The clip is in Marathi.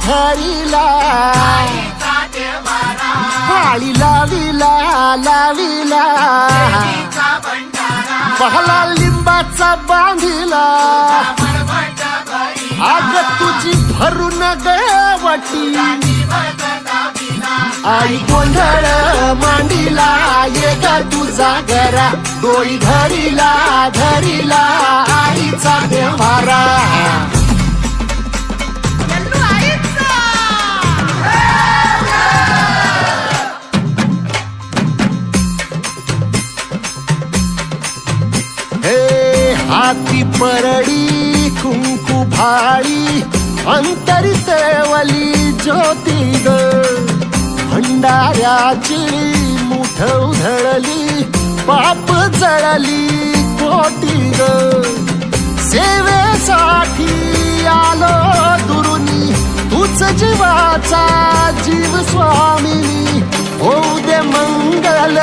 धरिला पाळी लाविला लाविला पहला लिंबाचा बांधिला आग तुझी भरून गवटी आई गोंधळ मांडीला ये ग तुझा घरा डोई धरिला धरिला आईचा देवारा हाती परडी कुंकू भाळी अंतरित वली ज्योती ग भंडाऱ्याची मुठ उधळली पाप जळली कोटी ग सेवेसाठी आलो दुरुनी तूच जीवाचा जीव स्वामिनी होऊ दे मंगल